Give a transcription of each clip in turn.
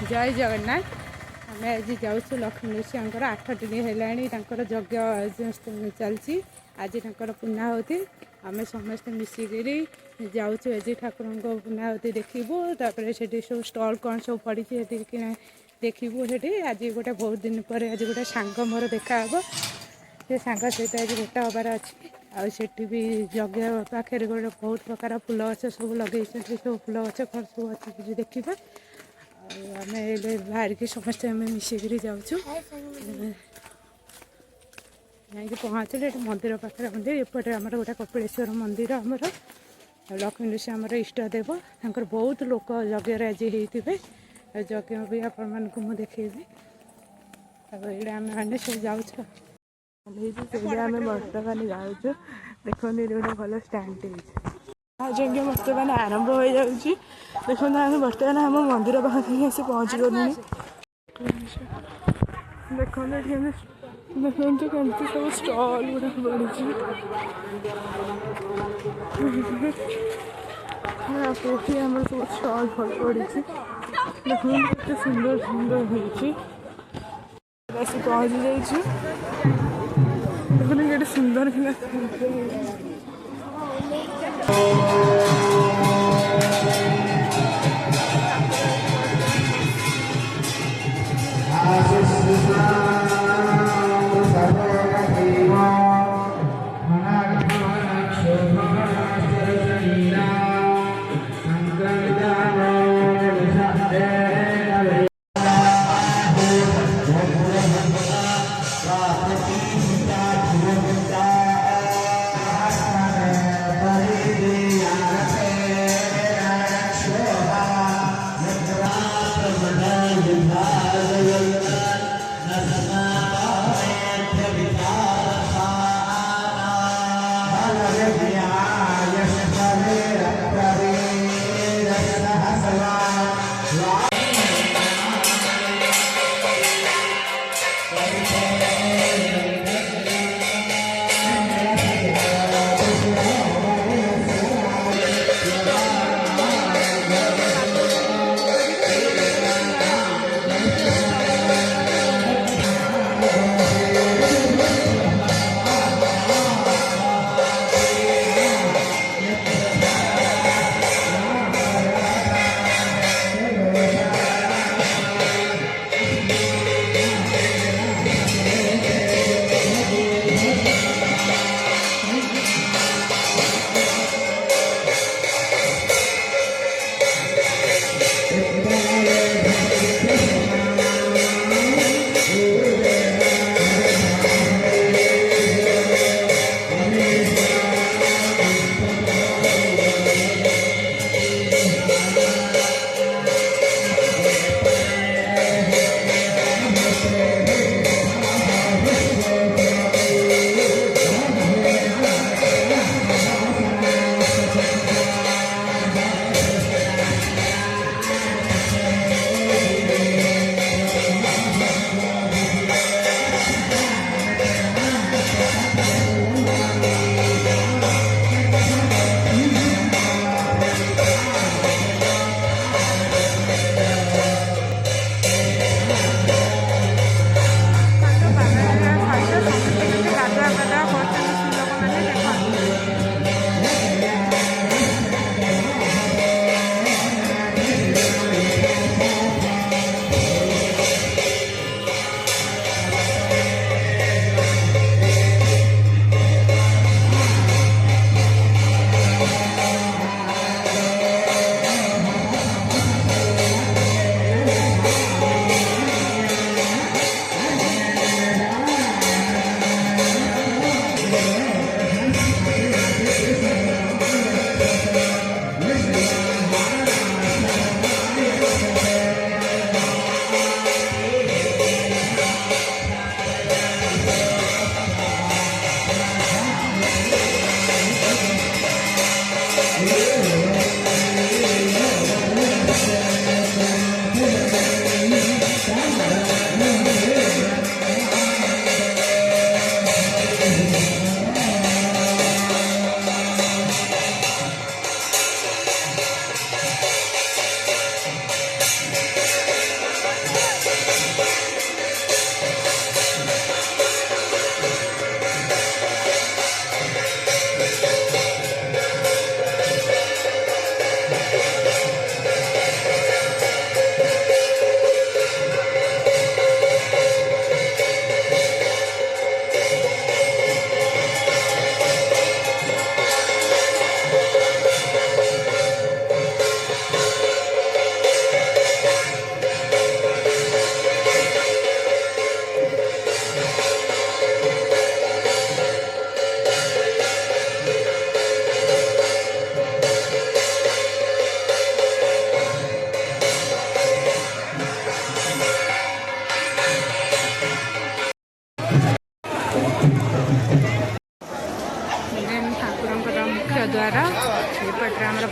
जय जगन्नाथ। आम आज जाऊँ लक्ष्मी नृसिंहर 8 दिन है यज्ञ चलती। आज पूर्णाहुति आम समस्त मिसिकी जाऊँ आज ठाकुर पूर्णाहुति देखू। से सब स्टल कौन सब पड़ी देखू। आज गोटे बहुत दिन पर आज गोटे सांग मोर देखा से सांग सहित आज भेट हबार अच्छी। आठी भी यज्ञ पाखे गोटे बहुत प्रकार फूल गछ सब लगे सब फूल गछ कौन सब अच्छी देखा। आम बाहर की समस्त आम मिसिकी जाऊँ जाकि पहुँचले मंदिर पाखे मंदिर एपटे आम गोटे कपिलेश्वर मंदिर आमर लक्ष्मी नृसिंह आमर इष्टदेव तांकर बहुत लोक यज्ञ आज होते यज्ञ भी आपण मानक मुझे देखेबी। ये आम मैंने सब जाऊँ आम बर्तमान जाऊँ देखो गोटे भल स्टाण्ड यज्ञ बर्तमान आरंभ हो जाऊँगी। देखो आम बर्तमान आम मंदिर पाखे आसी पहुँची गलुँ। देखो देखते कमी सब स्टल गुड़ा पड़ी पोखी आम सब स्टल फल पड़ी देखो केते सुंदर सुंदर होती पहुँची जाइए। देखो केटे सुंदर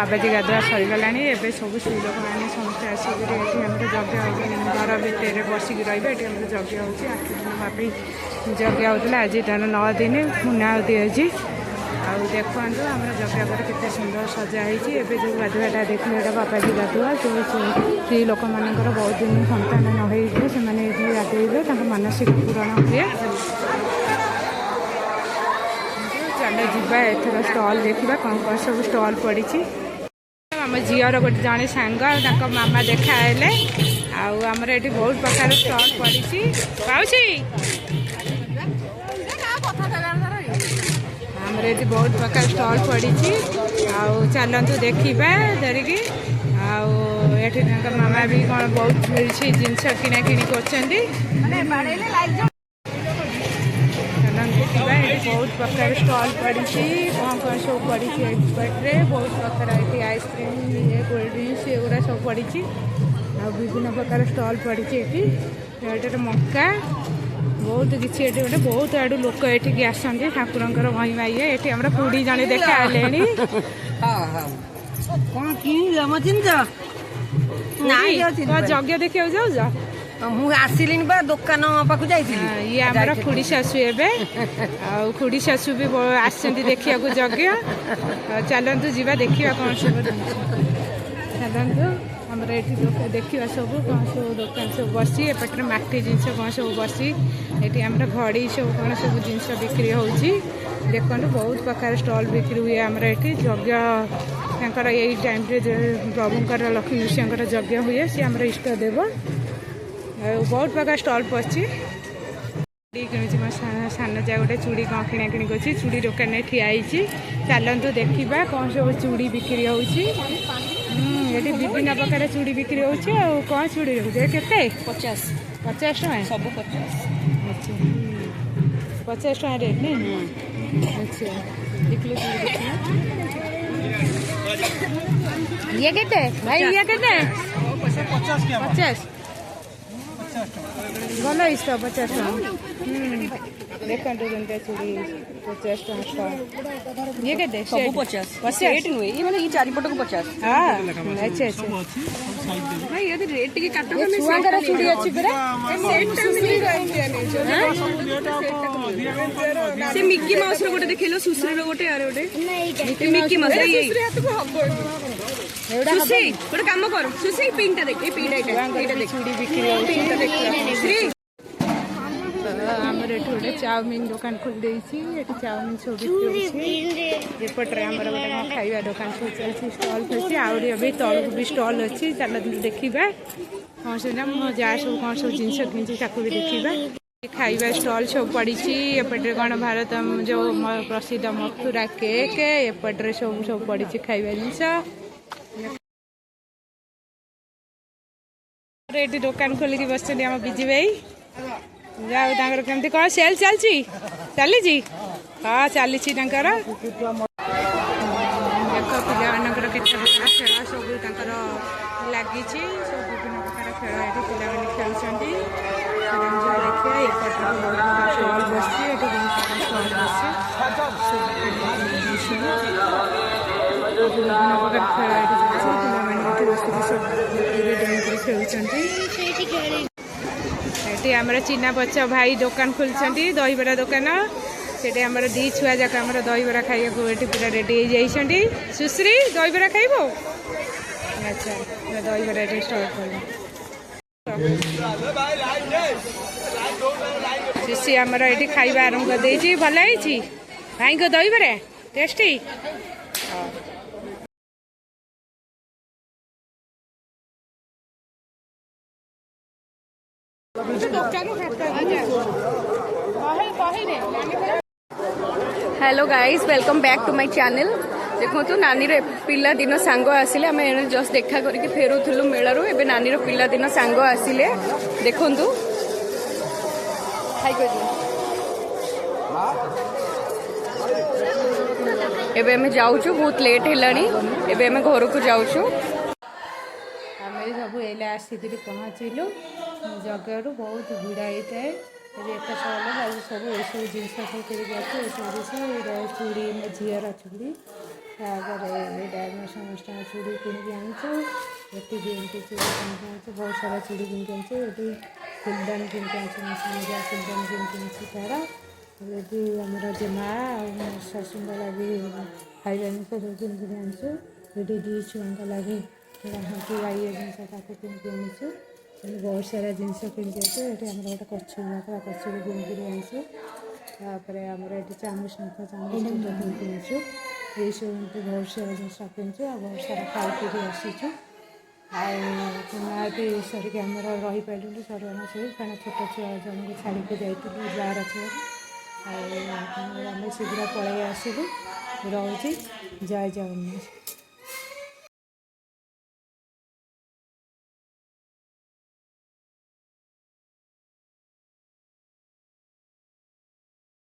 बाबाजी गाधुआ सरीगला एवं सब स्त्री लोक मैंने समस्त आसिक यज्ञ घर भितर बसिक रे यज्ञ हो 8 दिन भाभी यज्ञ होता आज तार 9 दिन पूर्णाहुति अच्छी आउ देखु आम यज्ञ घर के सुंदर सजाई एवं जो गाधुआटा देखिए यहाँ बाबाजी गाधुआ जो स्त्री लोक मान बहुत दिन सन्तान न से गाधे मानसिक पूरण हुए चल जा एथर स्टल देखा कौन कौन सब स्टल पड़ी आम झीर गोटे जड़े सांग मामा देखाले आमर ये बहुत प्रकार स्टल पड़ी आमर ये बहुत प्रकार स्टल पड़ी चलतु देखा धरिकी आठ मामा भी कौन बहुत मिली जिनस किना किणी कर बहुत प्रकार स्टल पड़ी कौन कौन सब पड़ी एक्सपर्टे बहुत प्रकार ये आइसक्रीम ये कोल्ड ड्रिंक्स एगुड़ा सब पड़ी विभिन्न प्रकार स्टल पड़ी ये मक्का बहुत किसी गोटे बहुत आड़ू लोक ये आसती ठाकुर महिमा ये पूरी जड़े देखा यज्ञ देखा जाऊ मुसली दुकान पाक ये आमर खुड़ी शाशु एवं खुड़ी शाशु भी आसती देखा यज्ञ चलतु जा देखा कौन सब चलतु आमर ये देखा सब कौन सब दुकान सब बसी एपटे माटी जिनस कौन सब बसी ये आम घड़ी सब कौन सब जिनस बिक्री हो देखो बहुत प्रकार स्टल बिक्री हुए आमर ये यज्ञ यही टाइम प्रभुंर लक्ष्मी नृसिंह यज्ञ हुए सी आम इष्ट देव बहुत प्रकार स्टल पड़ी कि मो सान जा गोटे चूड़ी कौन किଣା किणी कर चूड़ी दुकान में ठियाई चलतु देखा कौन सब चूड़ी बिक्री हो विभिन्न प्रकार चूड़ी बिक्री हो कौन चूड़ी रोचे के 50 टका सब 50 अच्छा 50 टका रेट नहीं अच्छा ये के भाई ये के 50 भल इष्ट 50 टका देखो जमीन चूड़ी 50 टका ये के सब 50 रेट नुहे ये माने ये चारिपट को 50 हाँ अच्छा अच्छा भाई ये रेट के काट ये छुआंकर चूड़ी अच्छी पूरा से मिक्की माउस रो गोटे देखिलो सुश्री रो गोटे यार गोटे मिक्की माउस ये सुश्री गोटे काम कर सुश्री पिनटा देख ए पिनटा देख चूड़ी बिक्री होती आमर ये गोटे चाउमिन दुकान खोल ये चाउमिन सब बिक्री एपटे आमर गोटे खाଇବା दुकान सब चलती स्टल पड़ी आगे तौक भी स्टल अच्छी चल देखा कौन सब जा सब कौन सब जिन भी देखा खाଇବା स्टल सब पड़ी एपटे कौन भारत जो प्रसिद्ध मथुरा केक एपटे सब सब पड़ी खाଇବା जिनस ये दुकान खोलिकी बस विजय भाई जाऊ केमती कौन सेल चलती चली हाँ चली देख पिला के खेल सब लगी सब विभिन्न प्रकार खेल ये पिला खेलुं देखिए स्टल बस विभिन्न प्रकार खेल ये आमर चिन्ना बच्चा भाई दुकान खोलती दहीबरा दुकान से आमर दी छुआ जाक आम दहीबरा खाइए पूरा रेडी हो जाती सुश्री दहीबरा खाइब अच्छा दहीबरा स्टार्ट कर सुश्री आमर ये खाଇବା आरंभ कर देती भल है भाई को दहीबरा tasty hello guys welcome back to my channel देखो तो नानी रे पिला दिन सांग आसिले आम जस्ट देखा करके फेरुलु मेलू एवं नानी रो पिला दिन सांग आसिले देखु एबे आम जाऊँ बहुत लेट है एबे आम घर को जाऊँ आम सब एले आसिक पहुँचलु जगह बहुत भिड़ा होता है एत सब सब जिन सब सब जिन चूड़ी मो झीर चूड़ी ତାପରେ ଏଇଟା ଆମେ ସମସ୍ତଙ୍କ ଚୁଡ଼ି କିଣିକି ଆଣିଛୁ। ଏଠି ବି ଏମିତି ଚୁଡ଼ି କିଣିକି ଆଣିଛୁ, ବହୁତ ସାରା ଚୁଡ଼ି କିଣିକି ଆଣିଛୁ। ଏଠି ଫୁଲଦାନୀ କିଣିକି ଆଣିଛୁ, ମୋ ସାନ ଫୁଲଦାନୀ କିଣିକି ଆଣିଛୁ ତାର। ଏଠି ଆମର ଜେମା ଆଉ ମୋ ଶାଶୁଙ୍କ ଲାଗି ଖାଇବା ଜିନିଷ ସବୁ କିଣିକି ଆଣିଛୁ। ଏଠି ଦୁଇ ଛୁଆଙ୍କ ଲାଗି ବାଇଆ ଜିନିଷ ତାକୁ କିଣିକି ଆଣିଛୁ। ବହୁତ ସାରା ଜିନିଷ କିଣିକି ଆଣିଛୁ। ଏଠି ଆମର ଗୋଟେ କଛୁରୀ ନଥିଲା, କଛୁରୀ କିଣିକିରି ଆଣିଛୁ। ତାପରେ ଆମର ଏଠି ଚାମଚ ନଥିଲା, ଚାମଚ ଦୁଇଟା କିଣିକି ଆଣିଛୁ। ଏଇସବୁ ଏମିତି ବହୁତ ସାରା ଜିନିଷ କିଣିଛୁ ଆଉ ବହୁତ ସାରା ଖାଇକିରି ଆସିଛୁ। ଆଉ ଏଠି ସରିକି ଆମର ରହିପାରିଲୁନି, ସରିଗଲା ମାସରେ କାରଣ ଛୋଟ ଛୁଆ ଜଣଙ୍କୁ ଛାଡ଼ିକି ଯାଇଥିଲୁ ଯାଆର ଛୁଆ। ଆଉ ଆମେ ଶୀଘ୍ର ପଳେଇ ଆସିଲୁ। ରହୁଛି, ଜୟ ଜଗନ୍ନାଥ।